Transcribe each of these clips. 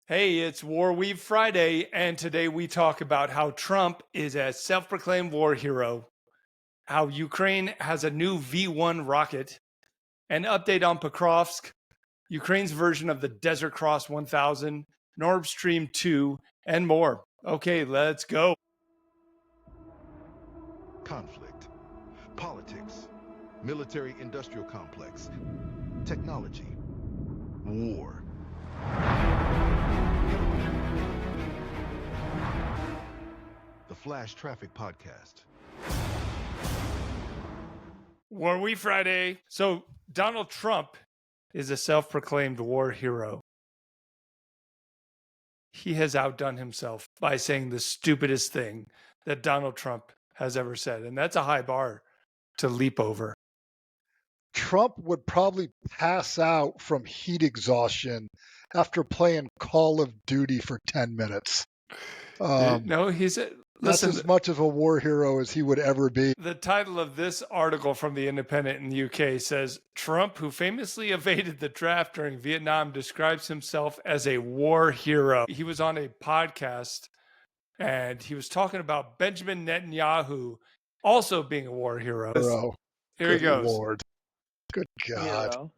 Hey, it's War Weave Friday, and today we talk about how Trump is a self-proclaimed war hero, how Ukraine has a new V-1 rocket, an update on Pokrovsk, Ukraine's version of the Desert Cross 1000, Nord Stream 2, and more. Okay, let's go. Conflict, politics, military-industrial complex, technology, war. The Flash Traffic Podcast. War Weave Friday. So Donald Trump is a self-proclaimed war hero. He has outdone himself by saying the stupidest thing that Donald Trump has ever said. And that's a high bar to leap over. Trump would probably pass out from heat exhaustion after playing Call of Duty for 10 minutes. No, That's as much of a war hero as he would ever be. The title of this article from The Independent in the UK says, Trump, who famously evaded the draft during Vietnam, describes himself as a war hero. He was on a podcast and he was talking about Benjamin Netanyahu also being a war hero. Here he goes. Lord. Good God.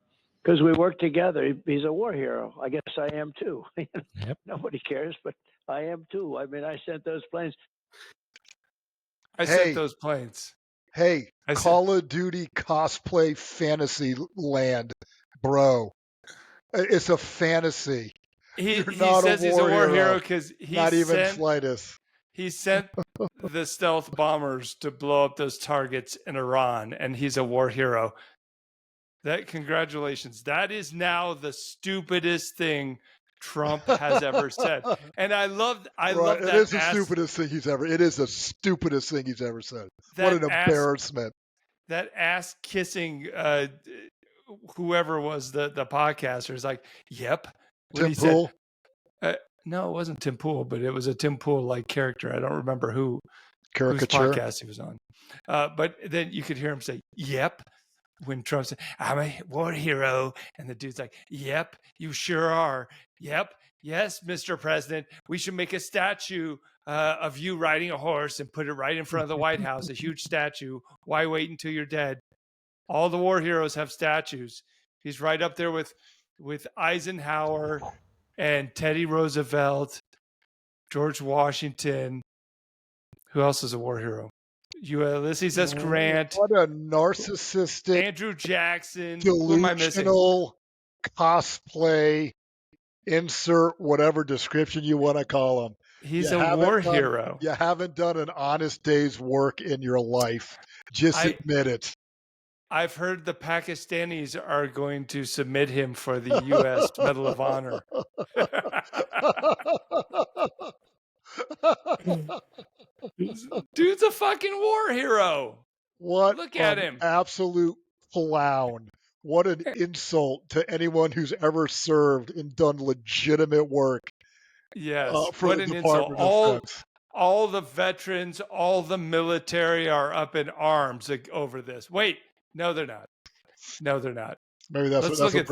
Because we work together. He's a war hero. I guess I am too. Yep. Nobody cares, but I am too. I mean, I sent those planes. I sent those planes. Hey, Call of Duty cosplay fantasy land, bro. It's a fantasy. He says he's a war hero because not even slightest. He sent the stealth bombers to blow up those targets in Iran, and he's a war hero. Congratulations. That is now the stupidest thing Trump has ever said. And I love that. It is the stupidest thing he's ever. It is the stupidest thing he's ever said. What an embarrassment. That ass kissing whoever was the podcaster is like, yep. Tim Pool? No, it wasn't Tim Pool, but it was a Tim Pool-like character. I don't remember whose podcast he was on. But then you could hear him say, yep. When Trump said, I'm a war hero. And the dude's like, yep, you sure are. Yep. Yes, Mr. President, we should make a statue of you riding a horse and put it right in front of the White House, a huge statue. Why wait until you're dead? All the war heroes have statues. He's right up there with Eisenhower and Teddy Roosevelt, George Washington. Who else is a war hero? Ulysses S. Grant. What a narcissistic, Andrew Jackson. Delusional cosplay. Insert whatever description you want to call him. He's a war hero. You haven't done an honest day's work in your life. Just admit it. I've heard the Pakistanis are going to submit him for the U.S. Medal of Honor. Dude's a fucking war hero. Look at him. Absolute clown. What an insult to anyone who's ever served and done legitimate work. Yes. For what the an Department insult. of Defense. All the veterans, all the military are up in arms over this. Wait, no, they're not. No, they're not. Maybe that's a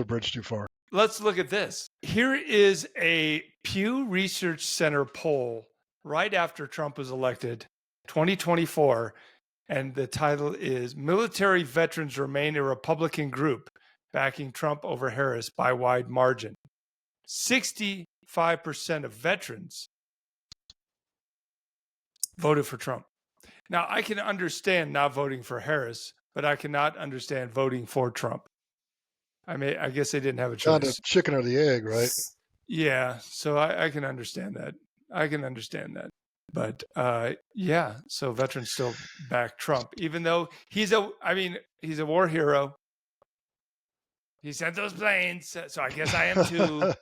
bridge too far. Let's look at this. Here is a Pew Research Center poll right after Trump was elected, 2024, and the title is Military Veterans Remain a Republican Group, backing Trump over Harris by wide margin. 65% of veterans voted for Trump. Now, I can understand not voting for Harris, but I cannot understand voting for Trump. I mean, I guess they didn't have a choice. Not the chicken or the egg, right? Yeah, so I can understand that. But yeah, so veterans still back Trump, even though he's a war hero. He sent those planes, so I guess I am too.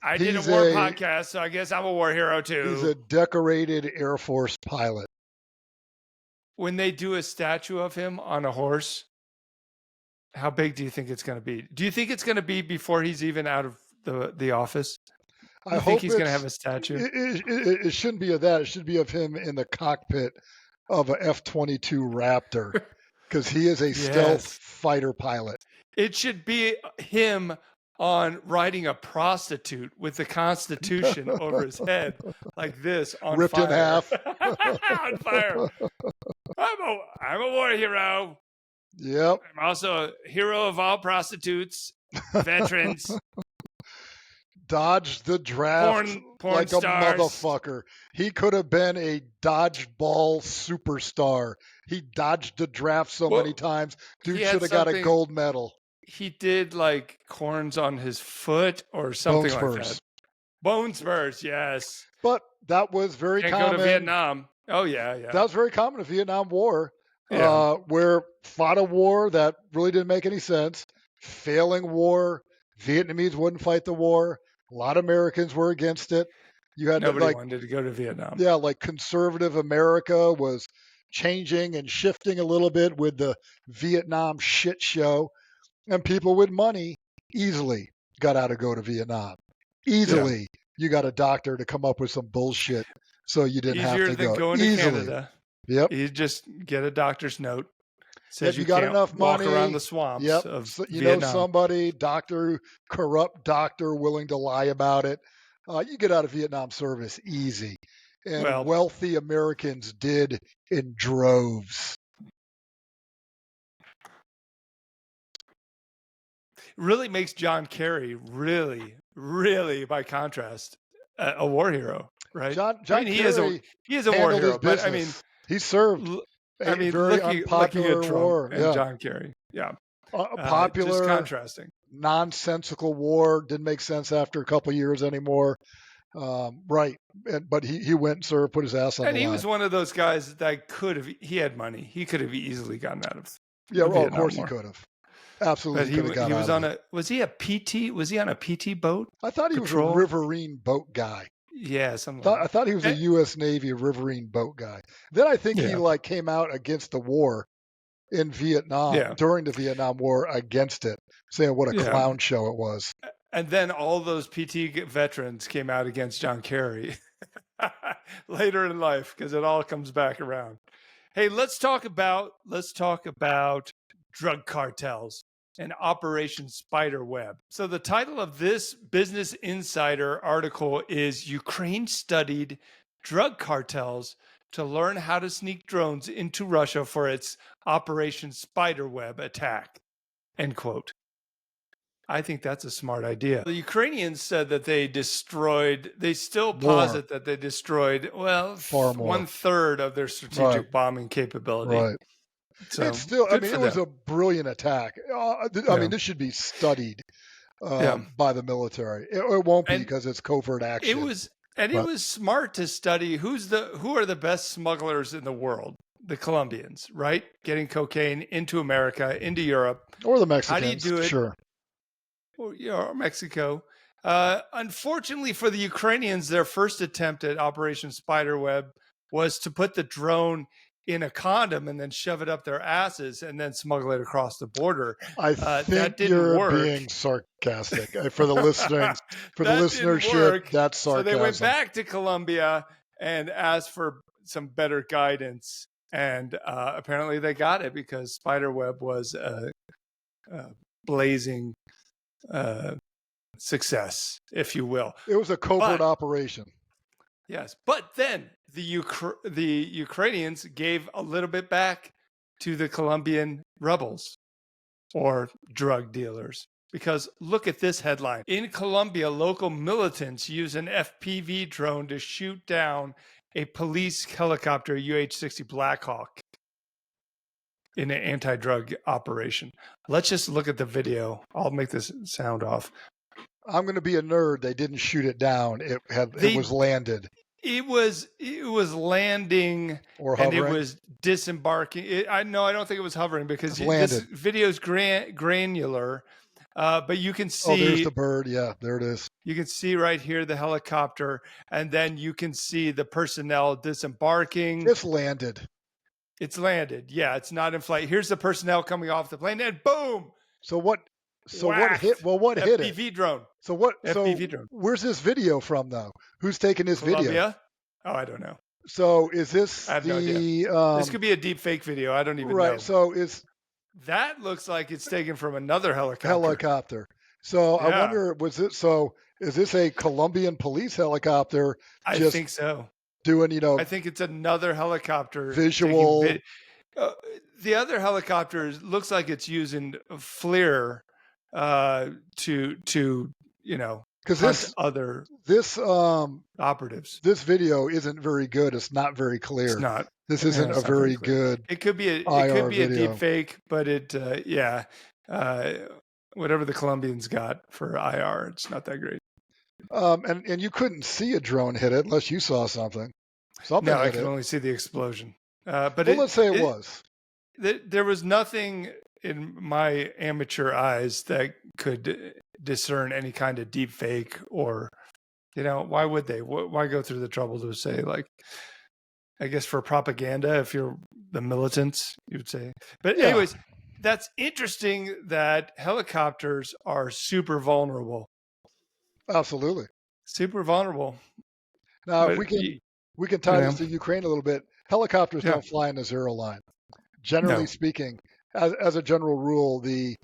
I did a war podcast, so I guess I'm a war hero too. He's a decorated Air Force pilot. When they do a statue of him on a horse, how big do you think it's going to be? Do you think it's going to be before he's even out of the office? I think he's going to have a statue. It shouldn't be of that. It should be of him in the cockpit of a F-22 Raptor, because he is a stealth fighter pilot. It should be him on riding a prostitute with the Constitution over his head like this on Ripped fire. in half. On fire. I'm a war hero. Yep. I'm also a hero of all prostitutes, veterans. Dodged the draft porn like stars. a motherfucker. He could have been a dodgeball superstar. He dodged the draft so many times. Dude should have got a gold medal. He did like corns on his foot or something like that. Bone spurs, yes. But that was very common. Go to Vietnam. Oh, yeah. That was very common in the Vietnam War, where fought a war that really didn't make any sense. Failing war. Vietnamese wouldn't fight the war. A lot of Americans were against it. You had Nobody wanted to go to Vietnam. Yeah, like conservative America was changing and shifting a little bit with the Vietnam shit show. And people with money easily got out to go to Vietnam. Easily, you got a doctor to come up with some bullshit so you didn't have to go. Easier than going to Canada. Yep. You just get a doctor's note. Says you got can't enough walk money around the swamps of you Vietnam. know somebody, corrupt doctor willing to lie about it. You get out of Vietnam service easy. And wealthy Americans did in droves. Really makes John Kerry really, by contrast, a war hero, right? John Kerry he is a war hero, but I mean, he served. Very unpopular looking at war. And John Kerry, popular, just contrasting, nonsensical war didn't make sense after a couple of years anymore. Right, but he went and served, put his ass on. And the he line. was one of those guys that could have. He had money. He could have easily gotten out of. Of course he could have. Absolutely, could have gotten out. He was on a. Was he a PT? Was he on a PT boat? I thought he was a riverine boat guy. Yeah, I thought he was a U.S. Navy riverine boat guy. Then I think he came out against the war in Vietnam during the Vietnam War against it, saying what a clown show it was. And then all those PT veterans came out against John Kerry later in life because it all comes back around. Hey, let's talk about drug cartels and Operation Spiderweb. So the title of this Business Insider article is Ukraine studied drug cartels to learn how to sneak drones into Russia for its Operation Spiderweb attack, end quote. I think that's a smart idea. The Ukrainians said that they still posit that they destroyed, far more. 1/3 of their strategic bombing capability. Right. So, it's still, it was a brilliant attack. I mean, this should be studied by the military. It won't be because it's covert action. It was smart to study who are the best smugglers in the world. The Colombians, right? Getting cocaine into America, into Europe. Or the Mexicans. How do you do it? Sure. Or Mexico. Unfortunately for the Ukrainians, their first attempt at Operation Spiderweb was to put the drone in a condom and then shove it up their asses and then smuggle it across the border. I think that didn't you're work. being sarcastic. For the listeners, the listenership, that's sarcasm. So they went back to Colombia and asked for some better guidance. And apparently they got it because Spiderweb was a blazing success, if you will. It was a covert operation. Yes, but then the Ukrainians gave a little bit back to the Colombian rebels or drug dealers. Because look at this headline. In Colombia, local militants use an FPV drone to shoot down a police helicopter UH-60 Blackhawk in an anti-drug operation. Let's just look at the video. I'll make this sound off. I'm going to be a nerd. They didn't shoot it down. It was landed. It was landing or hovering. And it was disembarking. I don't think it was hovering because this video is granular. But you can see. Oh, there's the bird. Yeah, there it is. You can see right here the helicopter, and then you can see the personnel disembarking. It's landed. It's landed. Yeah, it's not in flight. Here's the personnel coming off the plane, and boom. So what hit? Well, what hit it? FPV drone. So what? FPV drone. Where's this video from, though? Who's taking this video? Oh, I don't know. So is this I have no idea. This could be a deep fake video. I don't even know. Right. So that looks like it's taken from another helicopter. So I Yeah. wonder, is this a Colombian police helicopter I just think so. doing, I think it's another helicopter visual? uh, the other helicopter looks like it's using FLIR to Because hunt other this operatives. this video isn't very good. It's not very It's clear. not. This Yeah, isn't a it's not very very clear. good It could be IR a deep video. fake, but uh, whatever the Colombians got for IR, it's not that great. And you couldn't see a drone hit it unless you saw something. Something No, I hit can it. only see the explosion. But Well, let's say it was. there was nothing in my amateur eyes that could discern any kind of deep fake, or why would they? Why go through the trouble to say, like, I guess for propaganda, if you're the militants, you would say. But Yeah. anyways, that's interesting that helicopters are super vulnerable. Absolutely. Super vulnerable. Now, if But we can tie this to Ukraine a little bit. Helicopters Yeah. don't fly in a zero line. Generally No. speaking, as a general rule, the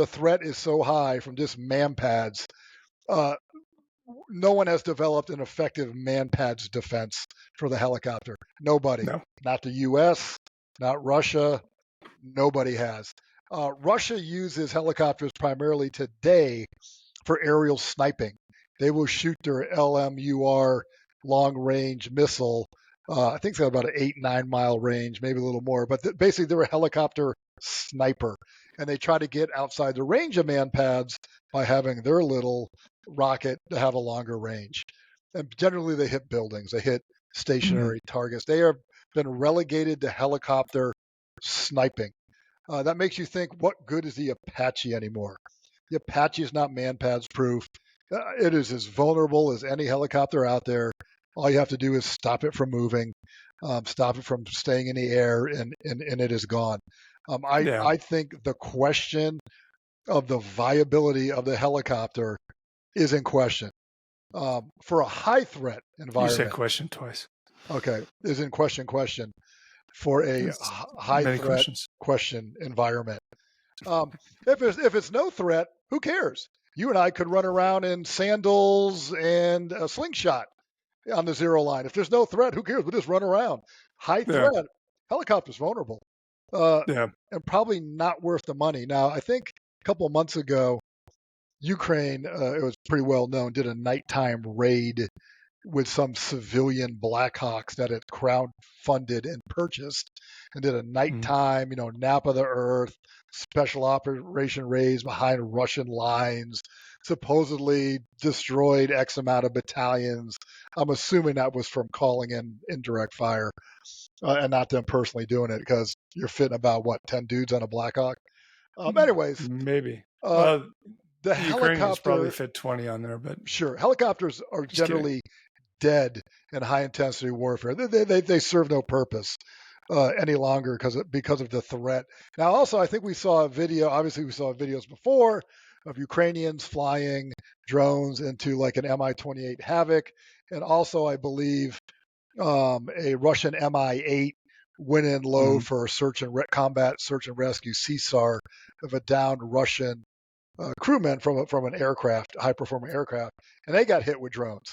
threat is so high from just man pads. No one has developed an effective man pads defense for the helicopter. Nobody. No. Not the U.S., not Russia. Nobody has. Russia uses helicopters primarily today for aerial sniping. They will shoot their LMUR long range missile. I think it's got about an 8-9 mile range, maybe a little more. But basically, they're a helicopter sniper, and they try to get outside the range of man pads by having their little rocket to have a longer range. And generally, they hit buildings, they hit stationary targets. They have been relegated to helicopter sniping. That makes you think, what good is the Apache anymore? The Apache is not man pads proof. It is as vulnerable as any helicopter out there. All you have to do is stop it from moving, stop it from staying in the air, and it is gone. I think the question of the viability of the helicopter is in question. For a high threat environment. You said question twice. Okay, is in question. For a high threat question environment. If it's no threat, who cares? You and I could run around in sandals and a slingshot on the zero line. If there's no threat, who cares? We'll just run around. High threat, helicopter's vulnerable. And probably not worth the money. Now, I think a couple of months ago, Ukraine, it was pretty well known, did a nighttime raid with some civilian Blackhawks that it crowdfunded and purchased, and did a nighttime, nap of the earth, special operation raids behind Russian lines, supposedly destroyed X amount of battalions. I'm assuming that was from calling in indirect fire and not them personally doing it, because you're fitting about, 10 dudes on a Blackhawk? Anyways. Maybe. The Ukrainians helicopter probably fit 20 on there, but sure, helicopters are generally dead in high intensity warfare. They serve no purpose any longer because of the threat. Now, also, I think we saw a video. Obviously, we saw videos before of Ukrainians flying drones into like an Mi-28 Havoc, and also, I believe, a Russian Mi-8 went in low for combat search and rescue CSAR of a downed Russian crewmen from an aircraft, high performing aircraft, and they got hit with drones.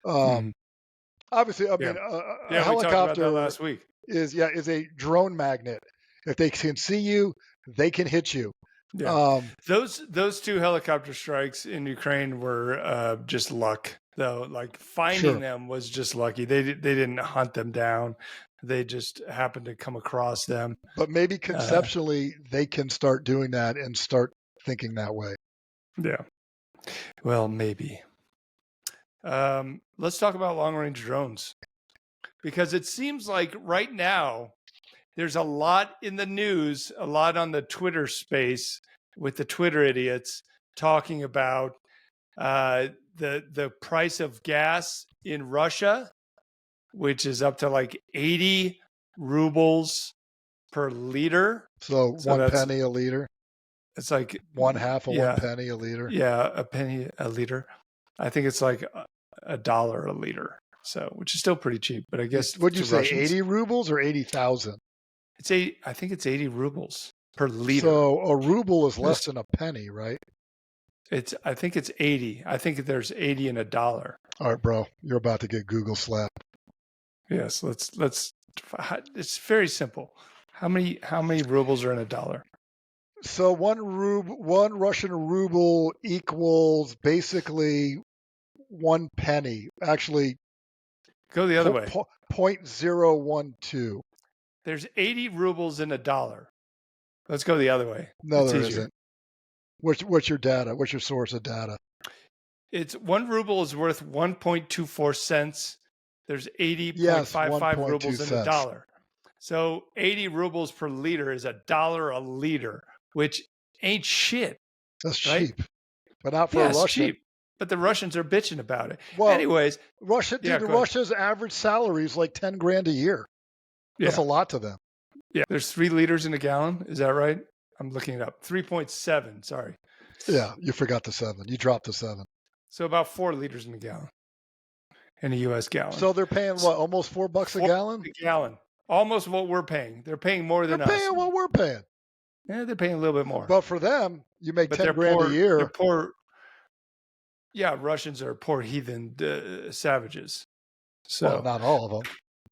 Obviously, I mean, a helicopter we talked about that last week. is a drone magnet. If they can see you, they can hit you. Yeah. Those two helicopter strikes in Ukraine were just luck, though. Like finding them was just lucky. They didn't hunt them down. They just happened to come across them. But maybe conceptually, they can start doing that and start thinking that way. Yeah. Well, maybe. Let's talk about long-range drones, because it seems like right now there's a lot in the news, a lot on the Twitter space with the Twitter idiots talking about the price of gas in Russia, which is up to like 80 rubles per liter. So 1 penny a liter. It's like 1/2 of 1 penny a liter. Yeah, a penny a liter. I think it's like $1 a liter. So, which is still pretty cheap, but I guess. Would you say Russians, 80 rubles or 80,000? I think it's 80 rubles per liter. So a ruble is less than a penny, right? I think it's 80. I think there's 80 in $1. All right, bro, you're about to get Google slapped. Yes, let's. It's very simple. How many rubles are in $1? So one Russian ruble equals basically 1 penny. Actually, Go the other way. 0.012. There's 80 rubles in $1. Let's go the other way. No, it's there easier. isn't. What's your data? What's your source of data? It's 1 ruble is worth 1.24 cents. There's 80.55 rubles in $1. So 80 rubles per liter is $1 a liter, which ain't shit. That's right? cheap, but not for a Russian. Cheap. But the Russians are bitching about it. Well, anyways, Russia's average salary is like 10 grand a year. That's a lot to them. Yeah, there's 3 liters in a gallon. Is that right? I'm looking it up. 3.7. Sorry. Yeah, you forgot the 7. You dropped the 7. So about 4 liters in a gallon. In a U.S. gallon. So they're paying what? Almost $4 a gallon. A gallon. Almost what we're paying. They're paying more than us. They're paying what we're paying. Yeah, they're paying a little bit more. But for them, you make 10 grand a year. They're poor. Yeah, Russians are poor heathen savages. So well, not all of them.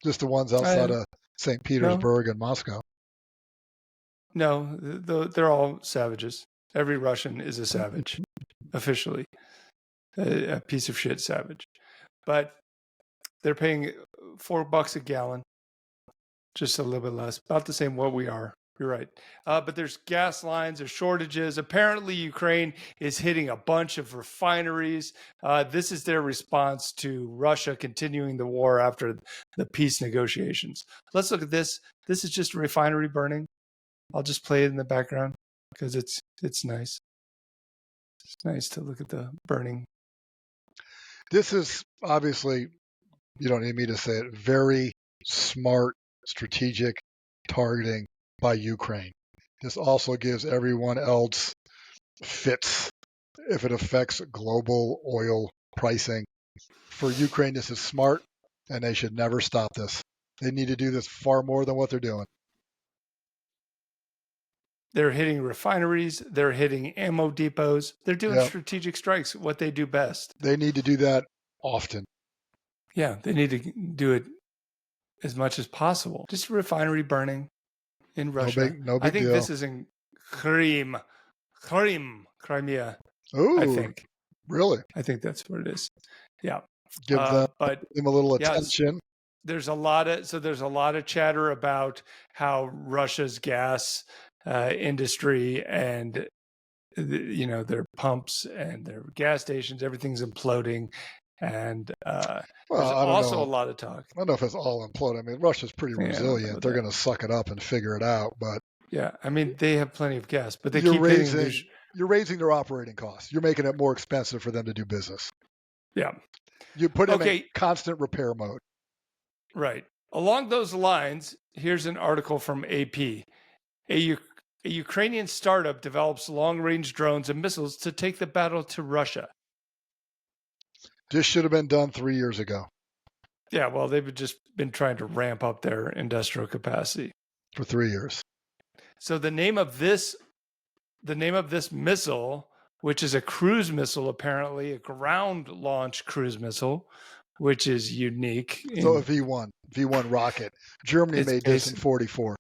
Just the ones outside of St. Petersburg and Moscow. No, they're all savages. Every Russian is a savage, officially. A piece of shit savage. But they're paying $4 a gallon. Just a little bit less. About the same what we are. You're right. But there's gas lines, there's shortages. Apparently, Ukraine is hitting a bunch of refineries. This is their response to Russia continuing the war after the peace negotiations. Let's look at this. This is just a refinery burning. I'll just play it in the background because it's nice. It's nice to look at the burning. This is obviously, you don't need me to say it, very smart, strategic targeting by Ukraine. This also gives everyone else fits if it affects global oil pricing. For Ukraine, this is smart, and they should never stop this. They need to do this far more than what they're doing. They're hitting refineries. They're hitting ammo depots. They're doing strategic strikes, what they do best. They need to do that often. Yeah, they need to do it as much as possible. Just a refinery burning in Russia. No big I think deal. this is in Crimea. Ooh, I think. Really? I think that's what it is. Yeah. Give them a little attention. There's a lot of chatter about how Russia's gas industry and their pumps and their gas stations, everything's imploding. And there's also a lot of talk. I don't know if it's all imploding. I mean, Russia's pretty resilient. They're going to suck it up and figure it out. But yeah, I mean, they have plenty of gas, but you're raising their operating costs. You're making it more expensive for them to do business. Yeah. You put them in constant repair mode. Right. Along those lines, here's an article from AP. A Ukrainian startup develops long-range drones and missiles to take the battle to Russia. This should have been done 3 years ago. Yeah, well, they've just been trying to ramp up their industrial capacity for 3 years. So the name of this missile, which is a cruise missile, apparently a ground launch cruise missile, which is unique. So a V1 rocket. Germany made this in 1944.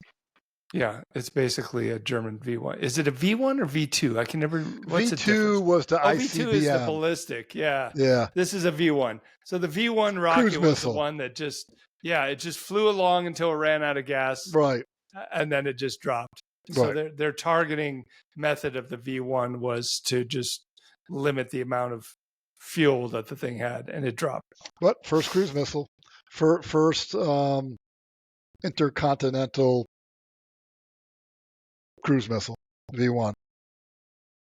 Yeah, it's basically a German V1. Is it a V1 or V2? I can never. What's V2 was the ICBM. V2 is the ballistic. Yeah. Yeah. This is a V1. So the V1 rocket was the one that it just flew along until it ran out of gas. Right. And then it just dropped. Right. So their targeting method of the V1 was to just limit the amount of fuel that the thing had, and it dropped. But first cruise missile, first intercontinental cruise missile, V1.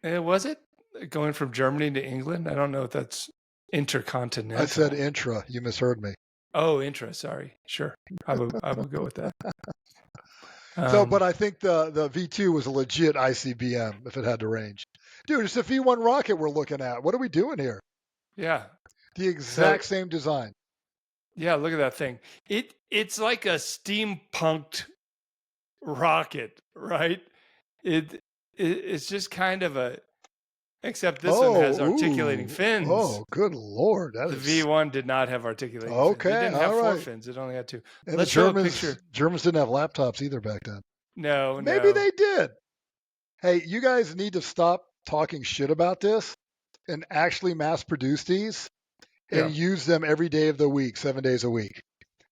Was it going from Germany to England? I don't know if that's intercontinental. I said intra. You misheard me. Oh, intra. Sorry. Sure. I will go with that. But I think the V2 was a legit ICBM if it had the range. Dude, it's a V1 rocket we're looking at. What are we doing here? Yeah. The exact same design. Yeah, look at that thing. It's like a steampunked rocket, right? It's just kind of Except this one has articulating ooh. fins. Oh, good Lord. That The is... V1 did not have articulating fins. It Okay, didn't have all 4 right. fins. It only had 2. And Let's the show a picture. Germans didn't have laptops either back then. No. Maybe they did. Hey, you guys need to stop talking shit about this and actually mass produce these and use them every day of the week, 7 days a week.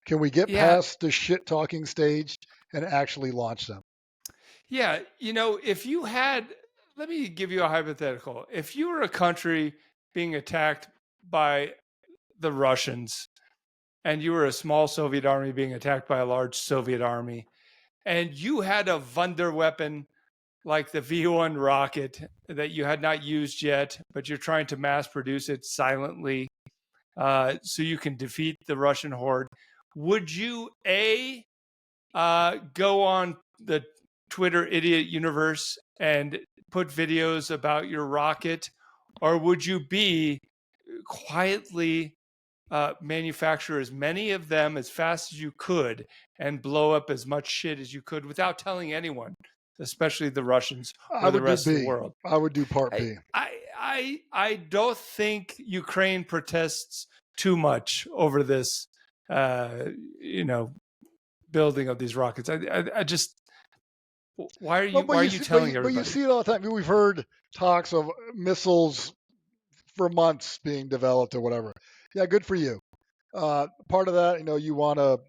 Can we get past the shit talking stage and actually launch them? Yeah. If you had, let me give you a hypothetical. If you were a country being attacked by the Russians and you were a small Soviet army being attacked by a large Soviet army, and you had a Wunder weapon like the V1 rocket that you had not used yet, but you're trying to mass produce it silently so you can defeat the Russian horde, would you go on the Twitter idiot universe and put videos about your rocket, or would you B, quietly manufacture as many of them as fast as you could and blow up as much shit as you could without telling anyone, especially the Russians or the rest of the world? I would do part B. I don't think Ukraine protests too much over this, building of these rockets. I just, why are you telling everybody? But you see it all the time. We've heard talks of missiles for months being developed or whatever. Yeah, good for you. Part of that, you want to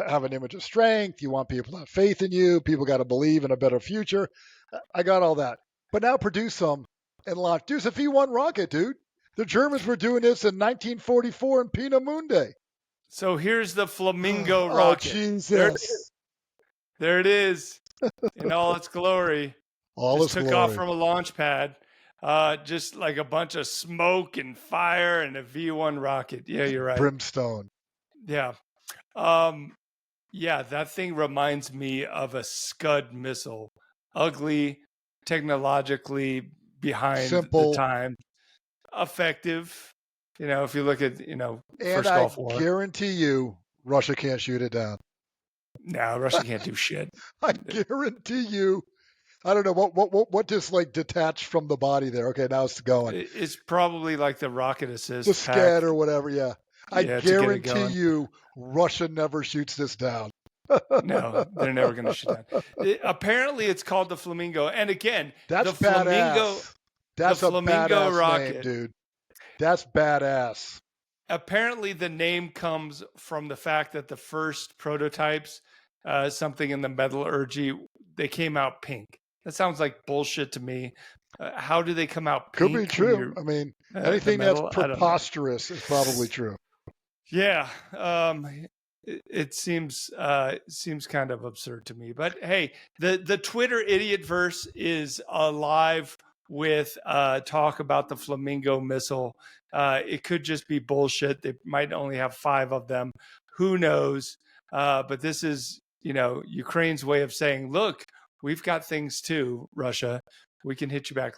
have an image of strength. You want people to have faith in you. People got to believe in a better future. I got all that. But now produce some and launch. Produce a V1 rocket, dude. The Germans were doing this in 1944 in Peenemünde. So here's the Flamingo rocket. Oh, Jesus. There it is in all its glory. Just took off from a launch pad. Just like a bunch of smoke and fire and a V1 rocket. Yeah, you're right. Brimstone. Yeah. That thing reminds me of a Scud missile. Ugly, technologically behind the time. Effective. If you look at, first Gulf War. And I guarantee you, Russia can't shoot it down. No, Russia can't do shit. I guarantee you. I don't know what just like detached from the body there. Okay, now it's going. It's probably like the rocket assist, the SCAD or whatever. Yeah, I guarantee you, Russia never shoots this down. No, they're never going to shoot down. Apparently, it's called the Flamingo, and again, that's the Flamingo. That's the a Flamingo badass rocket, name, dude. That's badass. Apparently, the name comes from the fact that the first prototypes, something in the metallurgy, they came out pink. That sounds like bullshit to me. How do they come out pink? Could be true. I mean, anything that's preposterous is probably true. Yeah. It seems kind of absurd to me. But hey, the Twitter idiot verse is alive with talk about the Flamingo missile. It could just be bullshit. They might only have 5 of them. Who knows? But this is, Ukraine's way of saying, look, we've got things too, Russia. We can hit you back.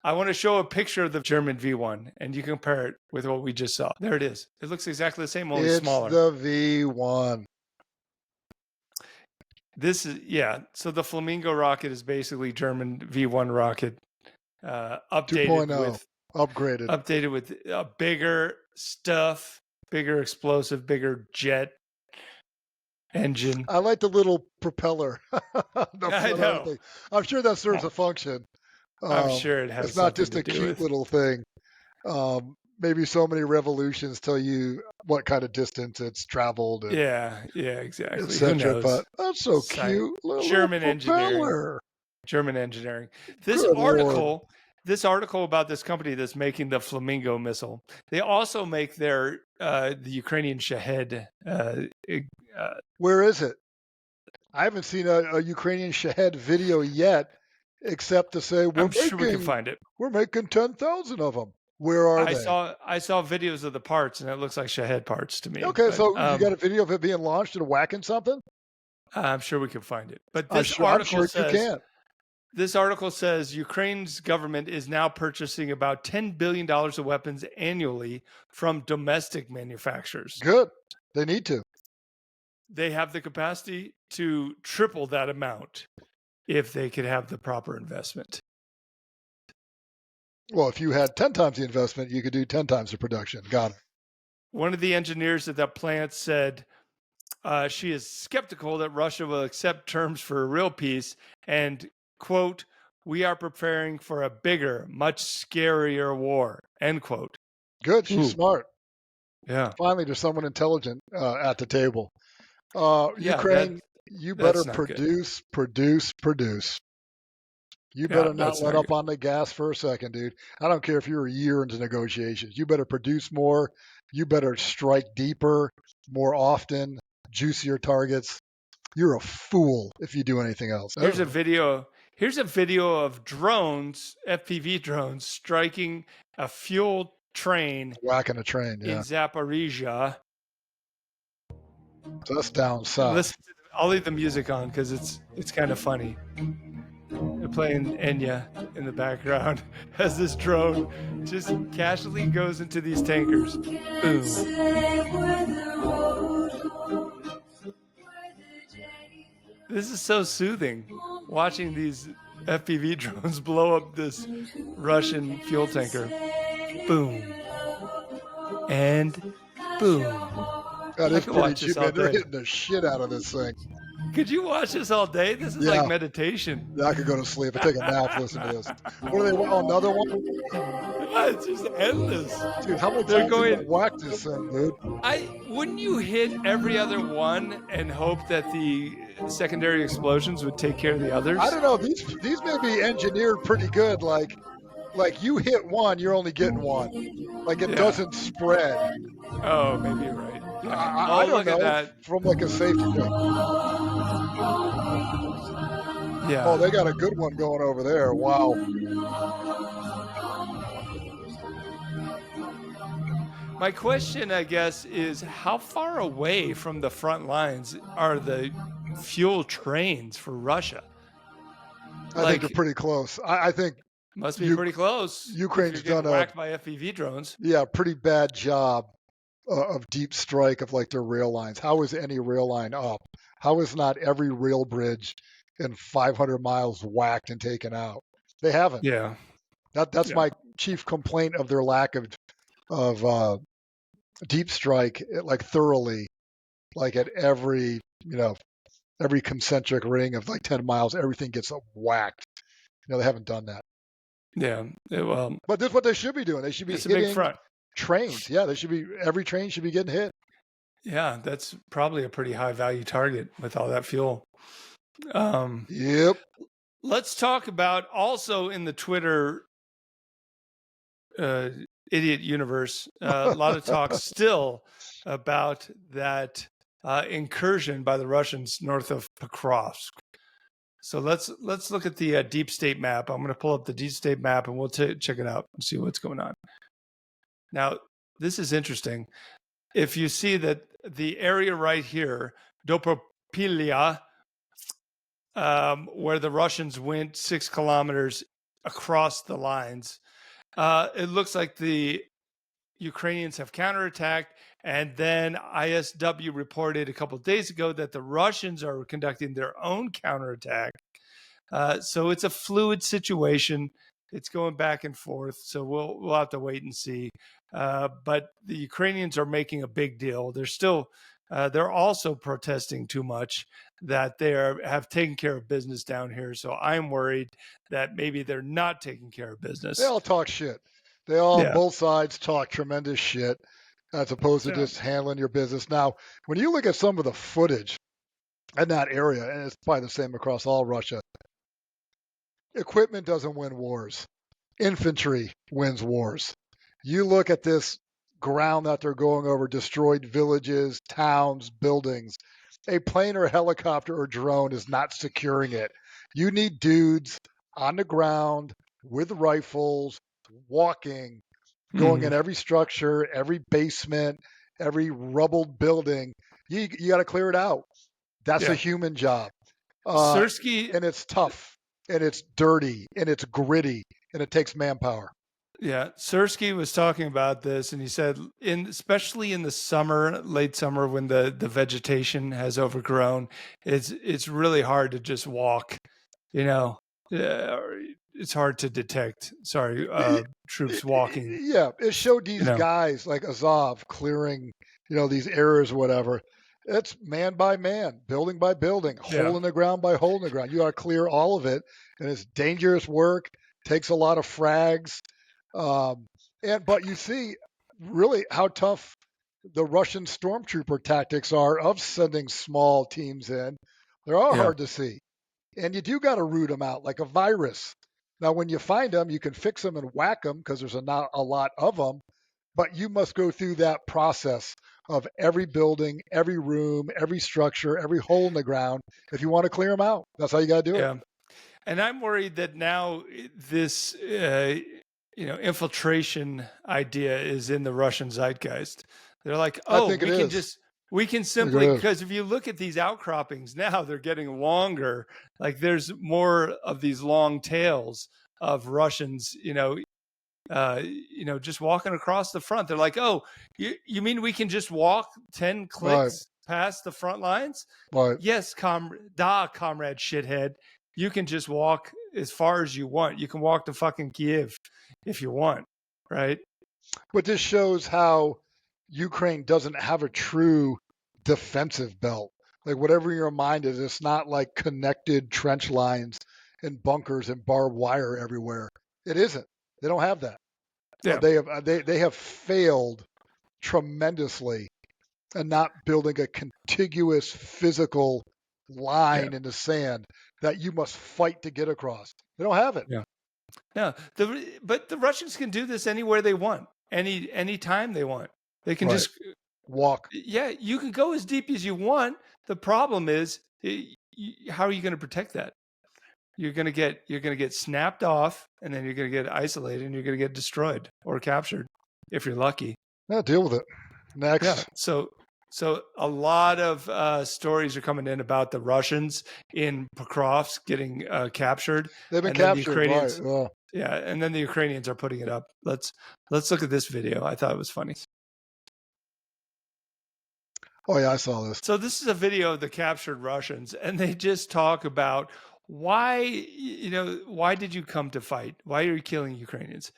I want to show a picture of the German V1, and you compare it with what we just saw. There it is. It looks exactly the same, only smaller. It's the V1. This is, so the Flamingo rocket is basically German V1 rocket, updated 2.0, with upgraded with bigger stuff, bigger explosive, bigger jet engine. I like the little propeller. I know. I'm sure that serves a function. I'm sure it has. It's not just a cute little thing. Maybe so many revolutions tell you what kind of distance it's traveled. And yeah, exactly. Who knows? But that's so cute. German engineering. This article about this company that's making the Flamingo missile. They also make the Ukrainian Shahed. Where is it? I haven't seen a Ukrainian Shahed video yet, except to say I'm sure we can find it. We're making 10,000 of them. Where are they? I saw videos of the parts, and it looks like Shahed parts to me. Okay, so you got a video of it being launched and whacking something? I'm sure we can find it. But I'm sure you can. This article says Ukraine's government is now purchasing about $10 billion of weapons annually from domestic manufacturers. Good. They need to. They have the capacity to triple that amount if they could have the proper investment. Well, if you had 10 times the investment, you could do 10 times the production. Got it. One of the engineers at that plant said she is skeptical that Russia will accept terms for a real peace and, quote, we are preparing for a bigger, much scarier war, end quote. Good. She's smart. Yeah. Finally, there's someone intelligent at the table. Yeah, Ukraine, you better not produce. You better not let up on the gas for a second, dude. I don't care if you're a year into negotiations. You better produce more. You better strike deeper, more often, juicier targets. You're a fool if you do anything else. Here's a video. Here's a video of drones, FPV drones, striking a fuel train. Whacking a train, yeah. In Zaporizhia. So that's down south. I'll leave the music on because it's kind of funny. They're playing Enya in the background as this drone just casually goes into these tankers. Boom. This is so soothing, watching these FPV drones blow up this Russian fuel tanker. Boom. And boom. That is pretty cheap, man. They're hitting the shit out of this thing. Could you watch this all day? This is like meditation. Yeah, I could go to sleep. I take a nap, listen to this. What are they? Another one? It's just endless. Dude, how many times you whack this thing, dude? Wouldn't you hit every other one and hope that the secondary explosions would take care of the others? I don't know. These may be engineered pretty good. Like you hit one, you're only getting one. Like it doesn't spread. Oh, maybe you're right. Yeah. I don't know. At that. From like a safety thing. Yeah. Oh, they got a good one going over there. Wow. My question, I guess, is how far away from the front lines are the fuel trains for Russia? I think they're pretty close. I think must be pretty close. Ukraine's done whacked by FPV drones. Yeah, pretty bad job of deep strike of like their rail lines. How is any rail line up? How is not every rail bridge in 500 miles whacked and taken out? They haven't. Yeah. That's my chief complaint of their lack of deep strike, like thoroughly, like at every concentric ring of like 10 miles, everything gets whacked. They haven't done that. Yeah. But this is what they should be doing. They should be hitting a big front. Trains. Yeah, every train should be getting hit. Yeah, that's probably a pretty high value target with all that fuel. Yep. Let's talk about also in the Twitter idiot universe, a lot of talk still about that incursion by the Russians north of Pokrovsk. So let's look at the deep state map. I'm going to pull up the deep state map and we'll check it out and see what's going on. Now, this is interesting. If you see that the area right here, Dopropilia, where the Russians went 6 kilometers across the lines, it looks like the Ukrainians have counterattacked. And then ISW reported a couple of days ago that the Russians are conducting their own counterattack. So it's a fluid situation. It's going back and forth. So we'll have to wait and see. But the Ukrainians are making a big deal. They're also protesting too much that they have taken care of business down here. So I'm worried that maybe they're not taking care of business. They all talk shit. They all, both sides talk tremendous shit as opposed to just handling your business. Now, when you look at some of the footage in that area, and it's probably the same across all Russia, equipment doesn't win wars. Infantry wins wars. You look at this ground that they're going over, destroyed villages, towns, buildings. A plane or a helicopter or drone is not securing it. You need dudes on the ground with rifles, walking, going in every structure, every basement, every rubbled building. You got to clear it out. That's a human job. Sersky, and it's tough, and it's dirty, and it's gritty, and it takes manpower. Yeah, Sersky was talking about this, and he said, especially in the summer, late summer, when the vegetation has overgrown, it's really hard to just walk, it's hard to detect. Sorry, troops walking. Yeah, it showed these guys like Azov clearing, these areas or whatever. It's man by man, building by building, hole in the ground by hole in the ground. You got to clear all of it, and it's dangerous work. Takes a lot of frags, but you see really how tough the Russian stormtrooper tactics are of sending small teams in. They are hard to see, and you do got to root them out like a virus. Now, when you find them, you can fix them and whack them because there's not a lot of them, but you must go through that process of every building, every room, every structure, every hole in the ground if you want to clear them out. That's how you got to do it. Yeah. And I'm worried that now this, infiltration idea is in the Russian zeitgeist. They're like, oh, we can simply, because if you look at these outcroppings now, they're getting longer. Like there's more of these long tails of Russians, just walking across the front. They're like, oh, you mean we can just walk 10 clicks past the front lines? Right. Yes, comrade shithead. You can just walk as far as you want. You can walk to fucking Kiev if you want, right? But this shows how Ukraine doesn't have a true defensive belt. Like whatever your mind is, it's not like connected trench lines and bunkers and barbed wire everywhere. It isn't. They don't have that. Yeah. They have failed tremendously in not building a contiguous physical line in the sand that you must fight to get across. They don't have it. Yeah. No, but the Russians can do this anywhere they want, any time they want. They can just walk. Yeah, you can go as deep as you want. The problem is, how are you going to protect that? You're going to get snapped off, and then you're going to get isolated, and you're going to get destroyed or captured if you're lucky. Yeah, deal with it. Next. Yeah. So a lot of stories are coming in about the Russians in Pokrovsk getting captured. They've been captured, right? Yeah. Yeah, and then the Ukrainians are putting it up. Let's look at this video. I thought it was funny. Oh yeah, I saw this. So this is a video of the captured Russians, and they just talk about why did you come to fight? Why are you killing Ukrainians?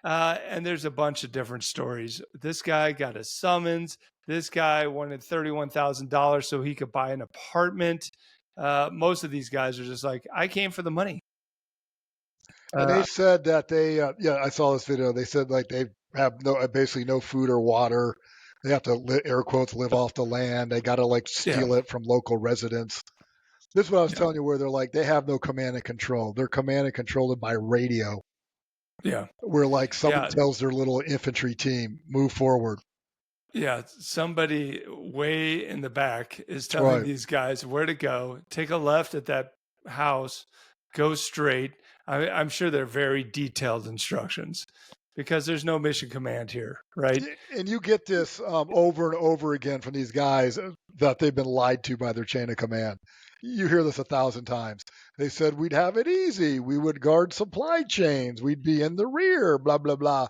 And there's a bunch of different stories. This guy got a summons. This guy wanted $31,000 so he could buy an apartment. Most of these guys are just like, I came for the money. And they said that they, I saw this video. They said like they have basically no food or water. They have to, air quotes, live off the land. They got to like steal it from local residents. This is what I was telling you, where they're like, they have no command and control. They're command and controlled by radio. Yeah. Where like someone tells their little infantry team, move forward. Yeah. Somebody way in the back is telling these guys where to go. Take a left at that house, go straight. I'm sure they're very detailed instructions because there's no mission command here, right? And you get this over and over again from these guys that they've been lied to by their chain of command. You hear this 1,000 times. They said we'd have it easy. We would guard supply chains. We'd be in the rear, blah, blah, blah.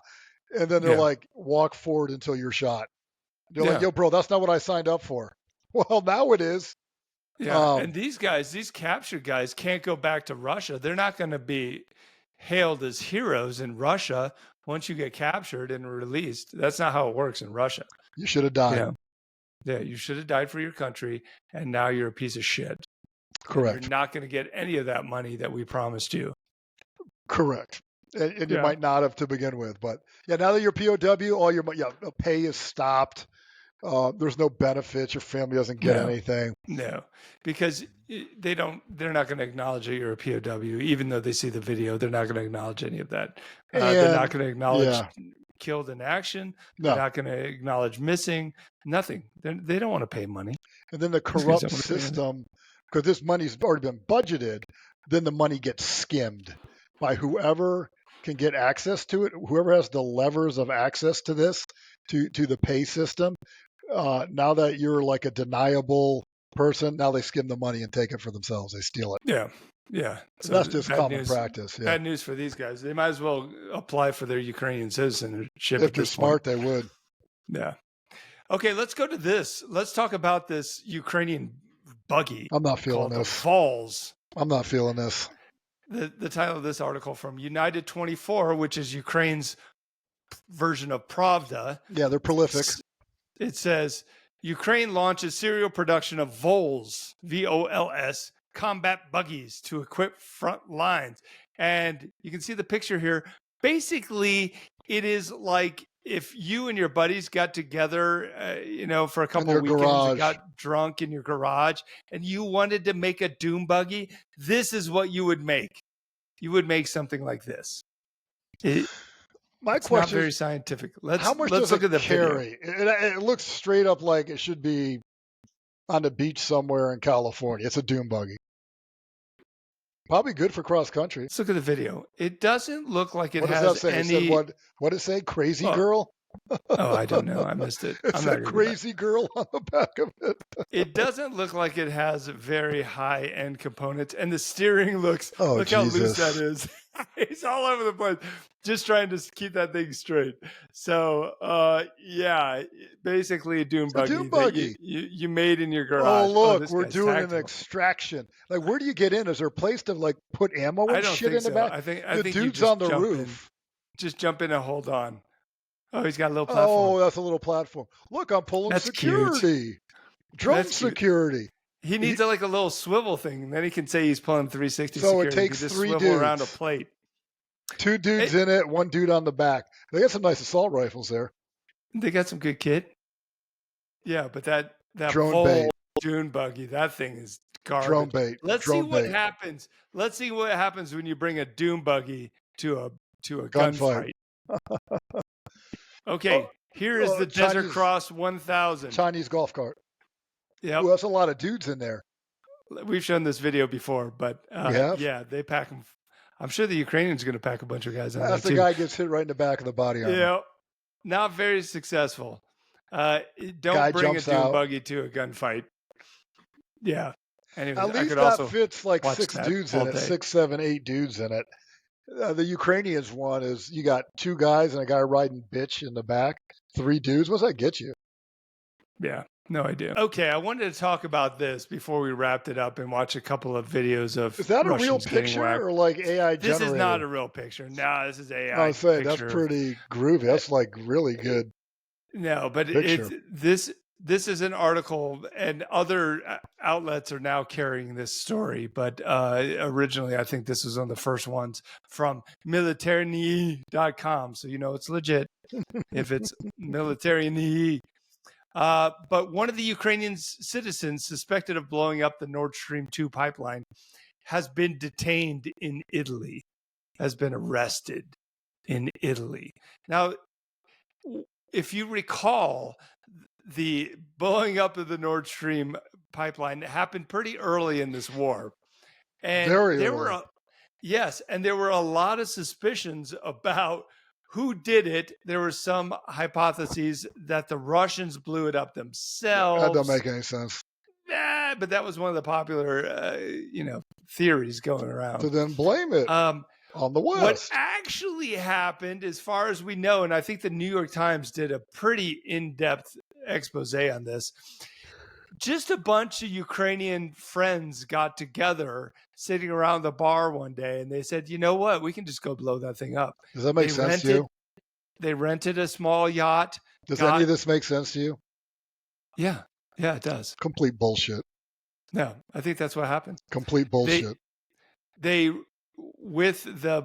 And then they're like, walk forward until you're shot. They're like, yo, bro, that's not what I signed up for. Well, now it is. Yeah. And these guys, these captured guys can't go back to Russia. They're not going to be hailed as heroes in Russia once you get captured and released. That's not how it works in Russia. You should have died. Yeah, you should have died for your country, and now you're a piece of shit. Correct. You're not going to get any of that money that we promised you. Correct. And you might not have to begin with. But yeah, now that you're POW, all your pay is stopped. There's no benefits. Your family doesn't get anything. No, because they're not going to acknowledge that you're a POW, even though they see the video. They're not going to acknowledge any of that. They're not going to acknowledge killed in action. They're not going to acknowledge missing. Nothing. They don't want to pay money. And then the corrupt system, because this money's already been budgeted, then the money gets skimmed by whoever can get access to it, whoever has the levers of access to this, to the pay system. Now that you're like a deniable person, now they skim the money and take it for themselves. They steal it. Yeah. Yeah. So that's just common practice. Yeah. Bad news for these guys. They might as well apply for their Ukrainian citizenship. If they're smart, they would. Yeah. Okay, let's go to this. Let's talk about this Ukrainian buggy. I'm not feeling this. Falls. I'm not feeling this. the title of this article from United 24, which is Ukraine's version of Pravda. Yeah, they're prolific. It says Ukraine launches serial production of Vols, VOLS, combat buggies to equip front lines. And you can see the picture here. Basically, it is like if you and your buddies got together, for a couple of weekends and got drunk in your garage and you wanted to make a doom buggy, this is what you would make. You would make something like this. My it's question not very scientific. How much does it carry? It looks straight up like it should be on the beach somewhere in California. It's a doom buggy. Probably good for cross country. Let's look at the video. It doesn't look like it has has that say? any. What did it say? Crazy girl? Oh, I don't know. I missed it. It's a crazy girl on the back of it. It doesn't look like it has very high-end components, and the steering look Jesus. how loose that is. He's all over the place, just trying to keep that thing straight. So, basically a doom buggy. That you made in your garage. Oh, look, we're doing an extraction. Like, where do you get in? Is there a place to like put ammo and shit in the back? I think the dude's on the roof. Just jump in and hold on. Oh, he's got a little platform. Oh, that's a little platform. Look, I'm pulling security. Cute. Drone security. He needs like a little swivel thing, and then he can say he's pulling 360 so security. So it takes just 3 swivel dudes. around a plate. 2 dudes in it, 1 dude on the back. They got some nice assault rifles there. They got some good kit. Yeah, but that drone bait. Dune buggy, that thing is garbage. Drone bait. Let's see what happens. Let's see what happens when you bring a Dune buggy to a gunfight. Okay, here is the Desert Cross 1000. Chinese golf cart. Yeah, that's a lot of dudes in there. We've shown this video before, but yeah, they pack them. I'm sure the Ukrainians are going to pack a bunch of guys on there too. The guy gets hit right in the back of the body armor. Yeah, not very successful. Don't bring a Dune buggy to a gunfight. Yeah. Anyways, at least that fits like 6 dudes in it, 6, 7, 8 dudes in it. The Ukrainians one is you got 2 guys and a guy riding bitch in the back. 3 dudes. What's that get you? Yeah, no idea. Okay, I wanted to talk about this before we wrapped it up and watch a couple of videos of. Is that Russians a real picture or like AI generated? This is not a real picture. No, this is AI. I say that's pretty groovy. That's like really good. No, but this is an article, and other outlets are now carrying this story. But originally, I think this was one of the first ones from militaryni.com. So, it's legit if it's militaryni. But one of the Ukrainian citizens suspected of blowing up the Nord Stream 2 pipeline has been detained in Italy, has been arrested in Italy. Now, if you recall, the blowing up of the Nord Stream pipeline happened pretty early in this war. And there were a lot of suspicions about who did it. There were some hypotheses that the Russians blew it up themselves. That don't make any sense. But that was one of the popular, theories going around. So then blame it on the West. What actually happened, as far as we know, and I think the New York Times did a pretty in-depth expose on this, just a bunch of Ukrainian friends got together sitting around the bar one day, and they said, you know what, we can just go blow that thing up. Does that make sense to you? They rented a small yacht. Does any of this make sense to you? Yeah, it does. Complete bullshit. No, I think that's what happened. Complete bullshit. They with the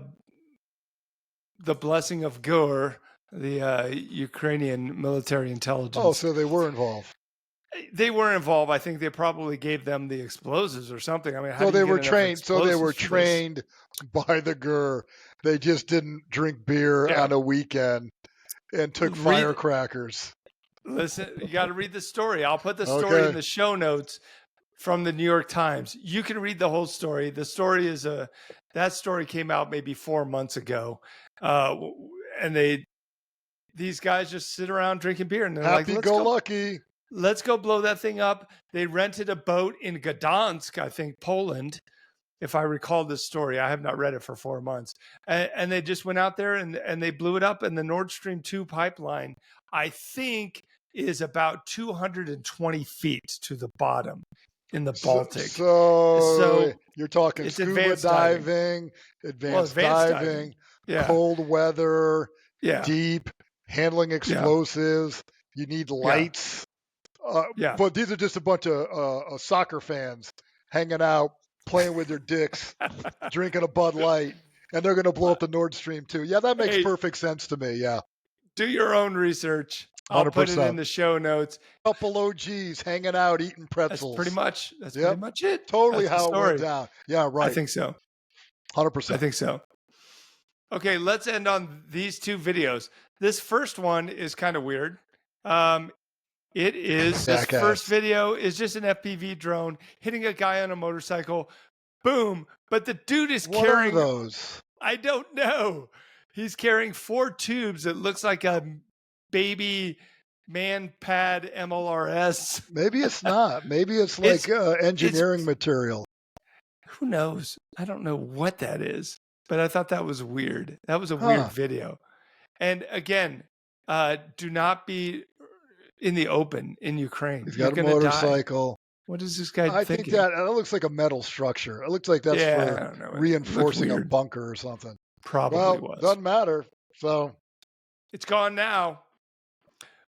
blessing of GUR, the Ukrainian military intelligence. Oh, so they were involved. They were involved. I think they probably gave them the explosives or something. I mean, so they were trained. So they were trained by the GUR. They just didn't drink beer on a weekend and took firecrackers. Listen, you got to read the story. I'll put the story in the show notes from the New York Times. You can read the whole story. The story is that story came out maybe 4 months ago, and these guys just sit around drinking beer and they're happy-go-lucky. Let's go blow that thing up. They rented a boat in Gdansk, I think, Poland, if I recall this story. I have not read it for 4 months. And they just went out there and they blew it up. And the Nord Stream 2 pipeline, I think, is about 220 feet to the bottom. in the Baltic. So you're talking it's scuba advanced diving, advanced diving, Yeah. cold weather, Yeah. deep, handling explosives. You need lights. Yeah. But these are just a bunch of soccer fans hanging out, playing with their dicks, drinking a Bud Light, and they're going to blow up the Nord Stream too. Yeah, that makes perfect sense to me. Yeah. Do your own research. I'll 100%. put it in the show notes. Couple OGs hanging out, eating pretzels. That's pretty much it. Totally That's how it went down. Yeah, right. I think so. 100%. I think so. Okay, let's end on these two videos. This first one is kind of weird. This first video is just an FPV drone hitting a guy on a motorcycle. Boom. But the dude is carrying. What are those? I don't know. He's carrying 4 tubes. It looks like a baby man pad MLRS. Maybe it's not. Maybe it's like engineering material. Who knows? I don't know what that is, but I thought that was weird. That was a weird video. And again, do not be in the open in Ukraine. He's got a motorcycle. Die. What is this guy thinking? I think that looks like a metal structure. It looks like that's for reinforcing a bunker or something. Probably was. Doesn't matter. So it's gone now.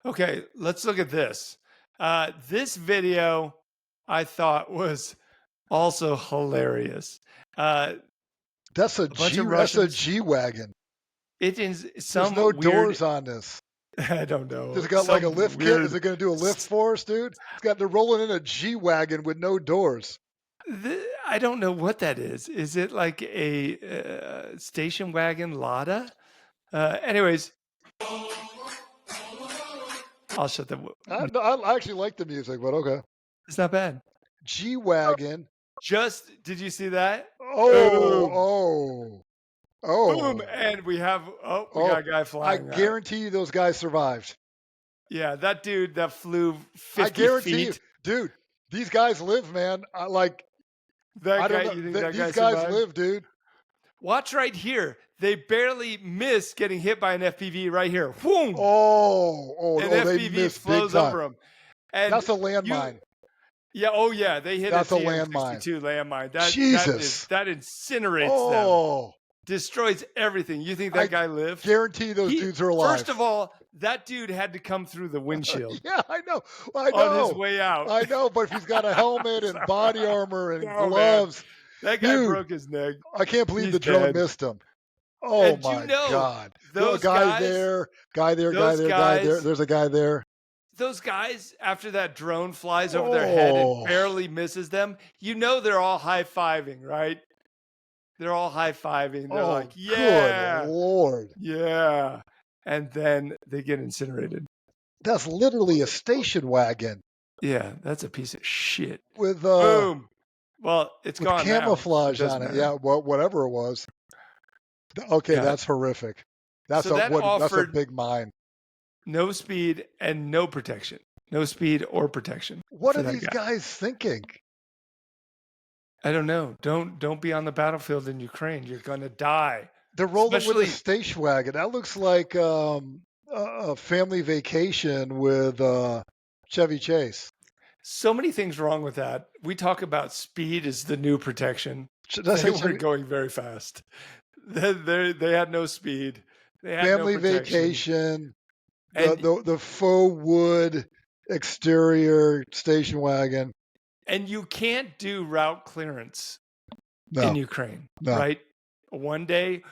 Okay, let's look at this. This video I thought was also hilarious. That's a G-Wagon. It is There's no doors on this. I don't know. Has it got like a lift kit? Is it going to do a lift for us, dude? They're rolling in a G-Wagon with no doors. I don't know what that is. Is it like a station wagon Lada? Anyways, I'll shut the. I actually like the music, but okay. It's not bad. G-Wagon. Did you see that? Oh. Boom. And we got a guy flying. I guarantee you those guys survived. Yeah, that dude that flew 50 I guarantee feet. You, dude, these guys live, man. These guys live, dude. Watch right here. They barely missed getting hit by an FPV right here. Whoom! An FPV flows over them. And that's a landmine. They hit that's a TM62 landmine. Jesus. That incinerates them. Destroys everything. You think that guy lived? Guarantee those dudes are alive. First of all, that dude had to come through the windshield. Yeah, I know. On his way out. I know, but if he's got a helmet and body armor and gloves. Man. That guy broke his neck. I can't believe the drone missed him. Oh, my God. Those guy there. There's a guy there. Those guys, after that drone flies over their head and barely misses them, they're all high-fiving, right? They're all high-fiving. They're like, yeah. Good Lord. Yeah. And then they get incinerated. That's literally a station wagon. Yeah, that's a piece of shit. With boom. Well, it's with gone camouflage now. on it. Yeah, whatever it was. Okay, that's horrific. That's a big mine. No speed and no protection. No speed or protection. What are these guys thinking? I don't know. Don't be on the battlefield in Ukraine. You're gonna die. They're rolling with a station wagon. That looks like a family vacation with Chevy Chase. So many things wrong with that. We talk about speed as the new protection. They weren't going very fast. They had no speed. They had family vacation. The faux wood exterior station wagon. And you can't do route clearance in Ukraine, right? One day,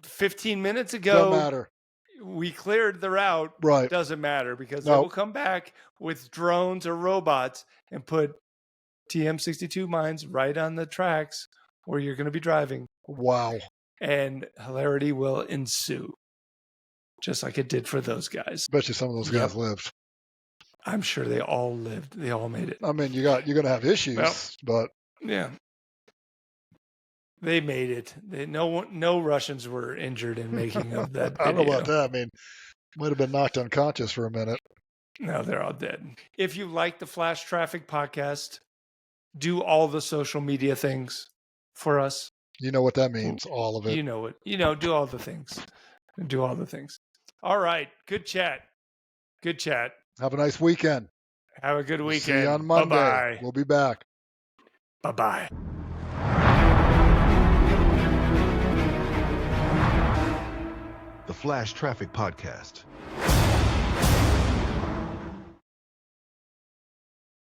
15 minutes ago, doesn't matter. We cleared the route. Right. Doesn't matter because they will come back with drones or robots and put TM62 mines right on the tracks where you're going to be driving. Wow. And hilarity will ensue, just like it did for those guys. Especially some of those guys lived. I'm sure they all lived. They all made it. I mean, you're going to have issues, but yeah, they made it. No Russians were injured in making of that video. I don't know about that. I mean, might have been knocked unconscious for a minute. No, they're all dead. If you like the Flash Traffic podcast, do all the social media things for us. You know what that means, all of it. You know it. Do all the things. Do all the things. All right. Good chat. Good chat. Have a nice weekend. Have a good weekend. See you on Monday. Bye-bye. We'll be back. Bye-bye. The Flash Traffic Podcast.